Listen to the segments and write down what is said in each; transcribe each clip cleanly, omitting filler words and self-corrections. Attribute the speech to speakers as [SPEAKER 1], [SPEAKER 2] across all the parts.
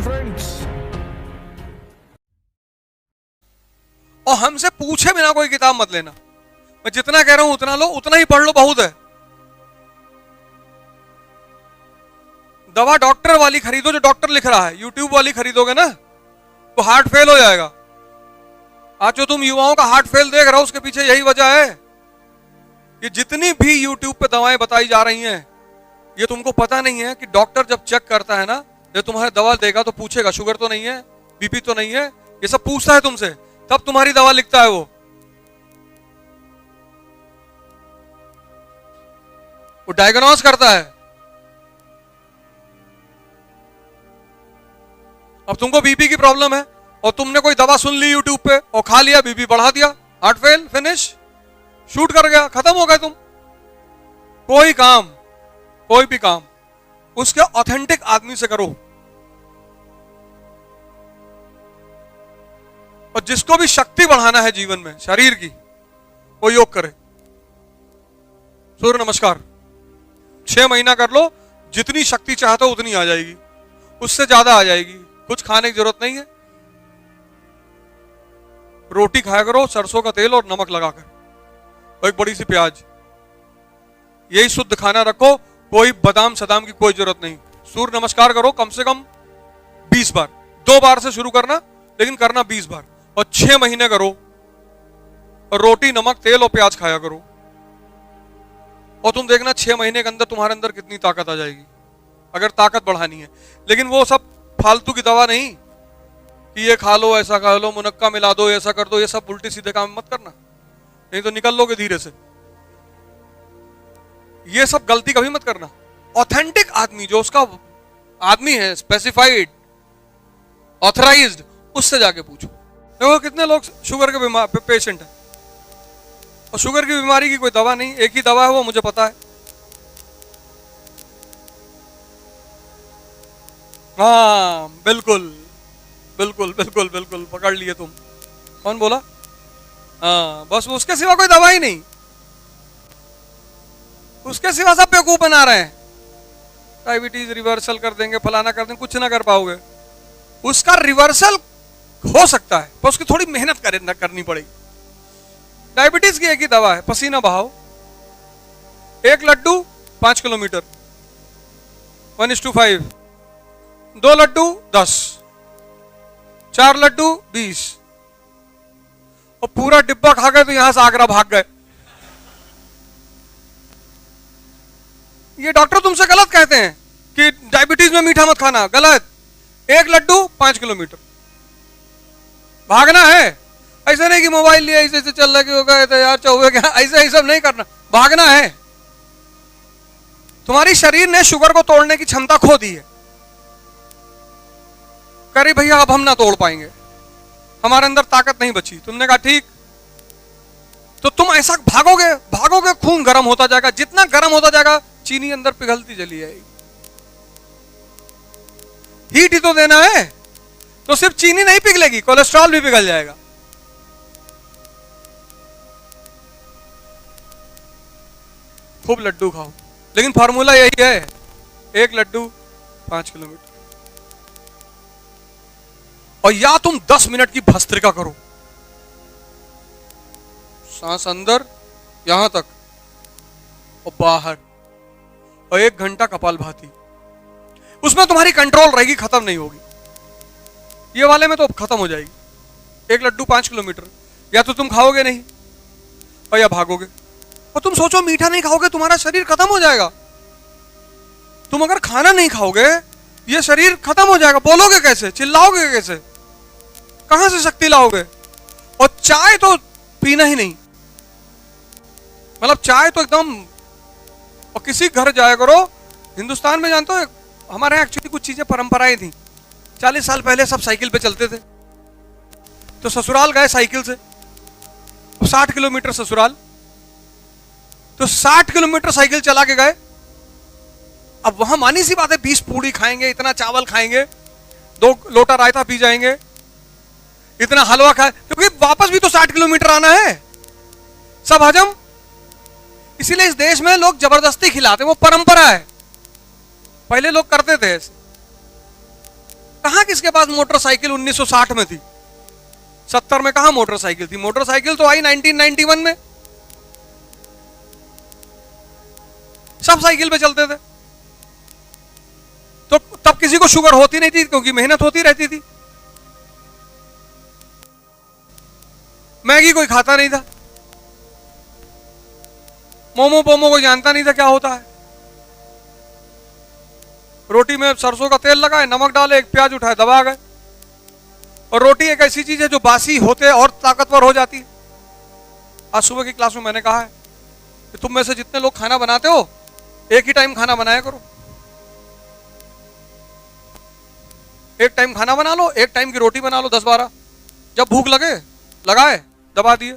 [SPEAKER 1] Friends.
[SPEAKER 2] और हमसे पूछे बिना कोई किताब मत लेना। मैं जितना कह रहा हूं उतना लो, उतना ही पढ़ लो, बहुत है। दवा डॉक्टर वाली खरीदो जो डॉक्टर लिख रहा है। यूट्यूब वाली खरीदोगे ना तो हार्ट फेल हो जाएगा। आज जो तुम युवाओं का हार्ट फेल देख रहे हो उसके पीछे यही वजह है। ये जितनी भी यूट्यूब पे दवाएं बताई जा रही हैं, ये तुमको पता नहीं है कि डॉक्टर जब चेक करता है ना, ये तुम्हारी दवा देगा तो पूछेगा शुगर तो नहीं है, बीपी तो नहीं है, ये सब पूछता है तुमसे, तब तुम्हारी दवा लिखता है वो डायग्नोस करता है। अब तुमको बीपी की प्रॉब्लम है और तुमने कोई दवा सुन ली यूट्यूब पे और खा लिया, बीपी बढ़ा दिया, हार्ट फेल, फिनिश, शूट कर गया, खत्म हो गए तुम। कोई भी काम उसके ऑथेंटिक आदमी से करो। और जिसको भी शक्ति बढ़ाना है जीवन में शरीर की, वो योग करे। सूर्य नमस्कार 6 महीना कर लो, जितनी शक्ति चाहते हो उतनी आ जाएगी, उससे ज्यादा आ जाएगी। कुछ खाने की जरूरत नहीं है। रोटी खाया करो सरसों का तेल और नमक लगाकर, और एक बड़ी सी प्याज, यही शुद्ध खाना रखो। कोई बादाम सदाम की कोई जरूरत नहीं। सूर्य नमस्कार करो कम से कम 20 बार, 2 बार से शुरू करना, लेकिन करना 20 बार, और 6 महीने करो। और रोटी नमक तेल और प्याज खाया करो, और तुम देखना 6 महीने के अंदर तुम्हारे अंदर कितनी ताकत आ जाएगी, अगर ताकत बढ़ानी है। लेकिन वो सब फालतू की दवा नहीं कि ये खा लो, ऐसा खा लो, मुनक्का मिला दो, ऐसा कर दो, ये सब उल्टी सीधे काम मत करना, नहीं तो निकल लोगे धीरे से। ये सब गलती कभी मत करना। ऑथेंटिक आदमी, जो उसका आदमी है, स्पेसिफाइड, ऑथराइज्ड, उससे जाके पूछो। देखो कितने लोग शुगर के पेशेंट है, और शुगर की बीमारी की कोई दवा नहीं, एक ही दवा है, वो मुझे पता है। हाँ बिल्कुल बिल्कुल बिल्कुल बिल्कुल, पकड़ लिए तुम। कौन बोला? हाँ, बस उसके सिवा कोई दवा ही नहीं, उसके सिवा सब बेवकूफ बना रहे हैं। डायबिटीज रिवर्सल कर देंगे, फलाना कर देंगे, कुछ ना कर पाओगे। उसका रिवर्सल हो सकता है पर उसकी थोड़ी मेहनत करनी पड़ेगी। डायबिटीज की एक ही दवा है, पसीना बहाओ। 1 लड्डू 5 किलोमीटर, 1:5, 2 लड्डू 10, 4 लड्डू 20, और पूरा डिब्बा खा गए तो यहां से आगरा भाग गए। ये डॉक्टर तुमसे गलत कहते हैं कि डायबिटीज में मीठा मत खाना, गलत। 1 लड्डू 5 किलोमीटर भागना है। ऐसे नहीं कि मोबाइल लिया ऐसे ऐसे चल लगे हो गए तो यार चौबे क्या, ऐसे ही सब नहीं करना, भागना है। तुम्हारी शरीर ने शुगर को तोड़ने की क्षमता खो दी है। करे भैया अब हम ना तोड़ पाएंगे, हमारे अंदर ताकत नहीं बची। तुमने कहा ठीक, तो तुम ऐसा भागोगे भागोगे, खून गर्म होता जाएगा, जितना गर्म होता जाएगा चीनी अंदर पिघलती चली जाएगी। हीट ही तो देना है, तो सिर्फ चीनी नहीं पिघलेगी, कोलेस्ट्रॉल भी पिघल जाएगा। खूब लड्डू खाओ, लेकिन फार्मूला यही है, 1 लड्डू 5 किलोमीटर। और या तुम 10 मिनट की भस्त्रिका करो, सांस अंदर यहां तक और बाहर, और 1 घंटा कपालभाति। उसमें तुम्हारी कंट्रोल रहेगी, खत्म नहीं होगी। ये वाले में तो खत्म हो जाएगी। 1 लड्डू 5 किलोमीटर, या तो तुम खाओगे नहीं और या भागोगे। और तुम सोचो मीठा नहीं खाओगे तुम्हारा शरीर खत्म हो जाएगा। तुम अगर खाना नहीं खाओगे ये शरीर खत्म हो जाएगा। बोलोगे कैसे, चिल्लाओगे कैसे, कहां से शक्ति लाओगे? और चाय तो पीना ही नहीं, मतलब चाय तो एकदम। और किसी घर जाया करो, हिंदुस्तान में जानते हो हमारे यहाँ एक्चुअली कुछ चीजें परंपराएं थी। 40 साल पहले सब साइकिल पे चलते थे, तो ससुराल गए साइकिल से, 60 किलोमीटर ससुराल, तो 60 किलोमीटर साइकिल चला के गए। अब वहां मानी सी बात है 20 पूड़ी खाएंगे, इतना चावल खाएंगे, 2 लोटा रायता पी जाएंगे, इतना हलवा खाए, क्योंकि वापस भी तो 60 किलोमीटर आना है, सब हजम। इसीलिए इस देश में लोग जबरदस्ती खिलाते, वो परंपरा है। पहले लोग करते थे ऐसे। कहां किसके पास मोटरसाइकिल 1960 में थी? 70 में कहां मोटरसाइकिल थी? मोटरसाइकिल तो आई 1991 में। सब साइकिल पे चलते थे। तो तब किसी को शुगर होती नहीं थी क्योंकि मेहनत होती रहती थी। मैगी कोई खाता नहीं था, मोमो पोमो कोई जानता नहीं था क्या होता है। रोटी में सरसों का तेल लगाए, नमक डाले, एक प्याज उठाए, दबा गए। और रोटी एक ऐसी चीज है जो बासी होते और ताकतवर हो जाती है। आज सुबह की क्लास में मैंने कहा है कि तुम में से जितने लोग खाना बनाते हो, एक ही टाइम खाना बनाया करो। एक टाइम खाना बना लो, एक टाइम की रोटी बना लो, 10-12। जब भूख लगे लगाए, दबा दिए।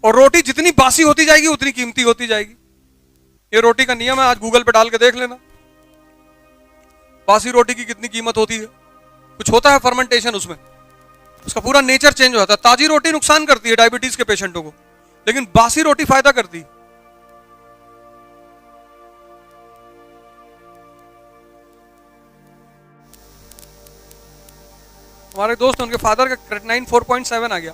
[SPEAKER 2] और रोटी जितनी बासी होती जाएगी उतनी कीमती होती जाएगी। ये रोटी का नियम है, आज गूगल पे डाल के देख लेना बासी रोटी की कितनी कीमत होती है। कुछ होता है फर्मेंटेशन उसमें, उसका पूरा नेचर चेंज हो जाता है। ताजी रोटी नुकसान करती है डायबिटीज के पेशेंटों को, लेकिन बासी रोटी फायदा करती है। हमारे दोस्त, उनके फादर का क्रेटिनाइन 4.7 आ गया।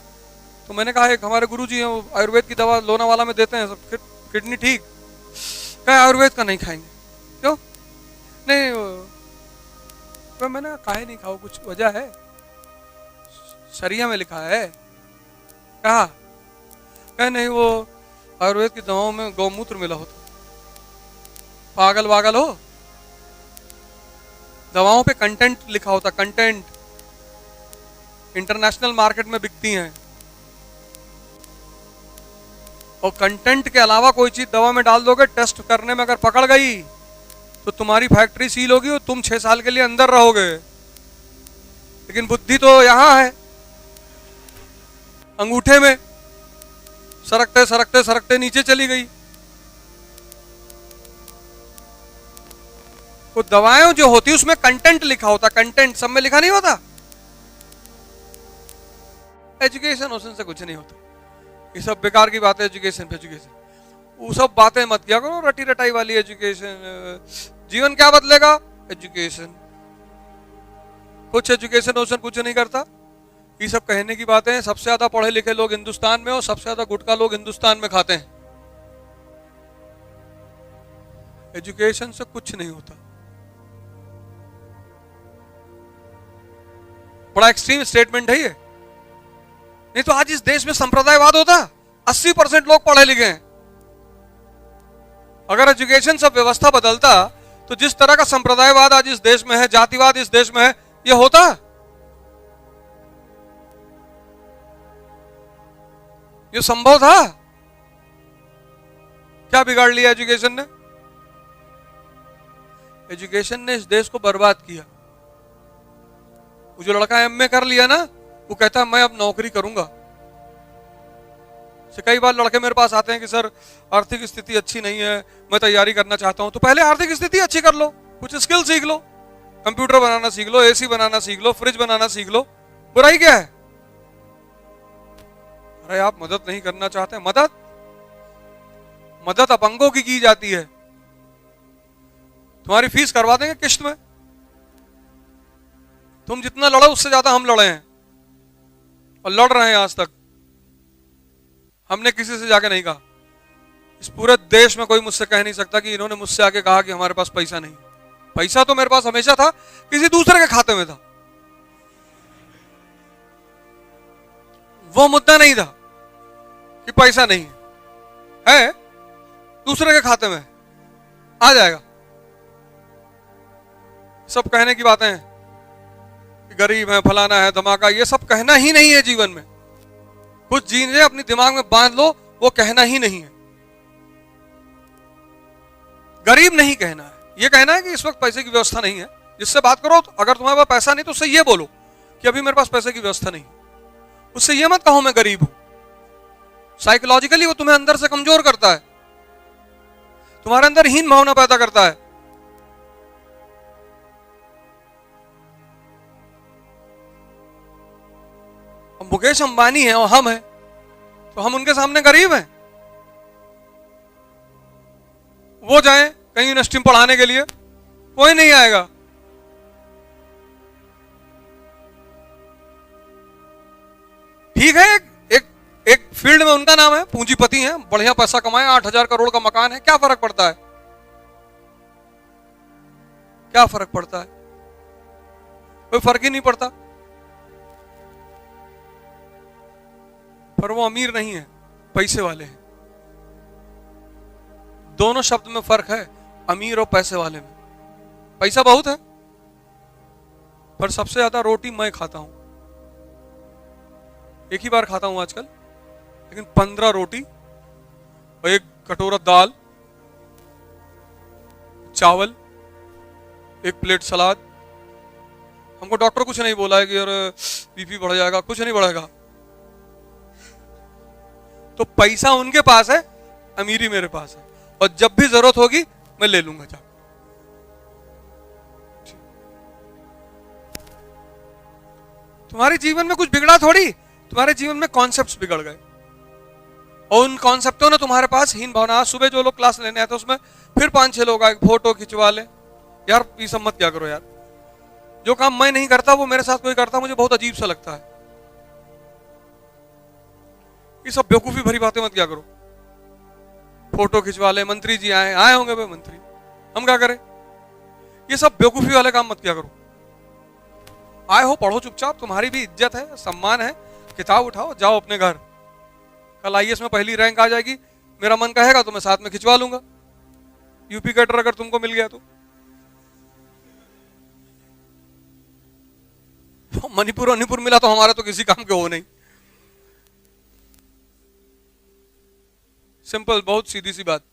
[SPEAKER 2] तो मैंने कहा एक हमारे गुरुजी हैं, वो आयुर्वेद की दवा लोनावाला में देते हैं, सब किडनी ठीक। कहा आयुर्वेद का नहीं खाएंगे। क्यों नहीं? तो मैंने काहे नहीं खाओ, कुछ वजह है? शरिया में लिखा है। कहा कहे नहीं, वो आयुर्वेद की दवाओं में गौमूत्र मिला होता। पागल वागल हो? दवाओं पे कंटेंट लिखा होता, कंटेंट। इंटरनेशनल मार्केट में बिकती हैं, और कंटेंट के अलावा कोई चीज दवा में डाल दोगे, टेस्ट करने में अगर पकड़ गई तो तुम्हारी फैक्ट्री सील होगी और तुम 6 साल के लिए अंदर रहोगे। लेकिन बुद्धि तो यहां है, अंगूठे में, सरकते सरकते सरकते नीचे चली गई। वो दवाएं जो होती उसमें कंटेंट लिखा होता, कंटेंट सब में लिखा नहीं होता। एजुकेशन ओशन से कुछ नहीं होता, ये सब बेकार की बात है। एजुकेशन पे एजुकेशन, वो सब बातें मत किया करो, रटी रटाई वाली एजुकेशन। जीवन क्या बदलेगा? एजुकेशन। कुछ एजुकेशन ओशन कुछ नहीं करता। ये सब कहने की बातें हैं। सबसे ज्यादा पढ़े लिखे लोग हिंदुस्तान में, और सबसे ज्यादा गुटखा लोग हिंदुस्तान में खाते हैं। एजुकेशन से कुछ नहीं होता। बड़ा एक्सट्रीम स्टेटमेंट है ये। नहीं तो आज इस देश में संप्रदायवाद होता। 80% लोग पढ़े लिखे हैं। अगर एजुकेशन सब व्यवस्था बदलता तो जिस तरह का संप्रदायवाद आज इस देश में है, जातिवाद इस देश में है, यह होता। यह संभव था? क्या बिगाड़ लिया एजुकेशन ने? एजुकेशन ने इस देश को बर्बाद किया। वो जो लड़का एमए कर लिया ना, वो कहता है मैं अब नौकरी करूंगा। से कई बार लड़के मेरे पास आते हैं कि सर आर्थिक स्थिति अच्छी नहीं है, मैं तैयारी करना चाहता हूं। तो पहले आर्थिक स्थिति अच्छी कर लो, कुछ स्किल सीख लो, कंप्यूटर बनाना सीख लो, एसी बनाना सीख लो, फ्रिज बनाना सीख लो। बुराई क्या है? अरे आप मदद नहीं करना चाहते? मदद अपंगों की जाती है। तुम्हारी फीस करवा देंगे किश्त में। तुम जितना लड़ो उससे ज्यादा हम लड़े हैं, और लड़ रहे हैं आज तक। हमने किसी से जाके नहीं कहा। इस पूरे देश में कोई मुझसे कह नहीं सकता कि इन्होंने मुझसे आके कहा कि हमारे पास पैसा नहीं। पैसा तो मेरे पास हमेशा था, किसी दूसरे के खाते में था। वो मुद्दा नहीं था कि पैसा नहीं है, दूसरे के खाते में आ जाएगा। सब कहने की बातें हैं, गरीब है, फलाना है, धमाका, ये सब कहना ही नहीं है जीवन में। कुछ चीजें अपने दिमाग में बांध लो, वो कहना ही नहीं है। गरीब नहीं कहना है, ये कहना है कि इस वक्त पैसे की व्यवस्था नहीं है। जिससे बात करो तो अगर तुम्हारे पास पैसा नहीं तो उससे ये बोलो कि अभी मेरे पास पैसे की व्यवस्था नहीं। उससे ये मत कहो मैं गरीब हूं। साइकोलॉजिकली वो तुम्हें अंदर से कमजोर करता है, तुम्हारे अंदर हीन भावना पैदा करता है। मुकेश अंबानी है और हम हैं, तो हम उनके सामने गरीब हैं। वो जाएं कहीं यूनिवर्सिटी में पढ़ाने के लिए, कोई नहीं आएगा। ठीक है, एक एक फील्ड में उनका नाम है, पूंजीपति हैं, बढ़िया पैसा कमाए, 8,000 करोड़ का मकान है, क्या फर्क पड़ता है? क्या फर्क पड़ता है? कोई फर्क ही नहीं पड़ता। पर वो अमीर नहीं है, पैसे वाले हैं। दोनों शब्द में फर्क है, अमीर और पैसे वाले में। पैसा बहुत है, पर सबसे ज्यादा रोटी मैं खाता हूं। एक ही बार खाता हूं आजकल, लेकिन 15 रोटी और एक कटोरा दाल, चावल, एक प्लेट सलाद। हमको डॉक्टर कुछ नहीं बोला है कि यार बीपी बढ़ जाएगा, कुछ नहीं बढ़ेगा। तो पैसा उनके पास है, अमीरी मेरे पास है, और जब भी जरूरत होगी मैं ले लूंगा जा। तुम्हारे जीवन में कुछ बिगड़ा थोड़ी, तुम्हारे जीवन में कॉन्सेप्ट्स बिगड़ गए, और उन कॉन्सेप्टों ने तुम्हारे पास हीन भावना। आज सुबह जो लोग क्लास लेने आते उसमें फिर 5-6 लोग आए, फोटो खिंचवा ले। यार ये सब मत क्या करो यार, जो काम मैं नहीं करता वो मेरे साथ कोई करता, मुझे बहुत अजीब सा लगता है। ये सब बेवकूफी भरी बातें मत क्या करो। फोटो खिंचवा ले, मंत्री जी आए होंगे भाई मंत्री, हम क्या करें? ये सब बेवकूफी वाले काम मत क्या करो। आए हो, पढ़ो चुपचाप, तुम्हारी भी इज्जत है, सम्मान है, किताब उठाओ, जाओ अपने घर। कल आईएएस में पहली रैंक आ जाएगी, मेरा मन कहेगा तो मैं साथ में खिंचवा लूंगा। यूपी कैडर अगर तुमको मिल गया तो मणिपुर मणिपुर मिला तो हमारा तो किसी काम के हो नहीं। सिंपल, बहुत सीधी सी बात।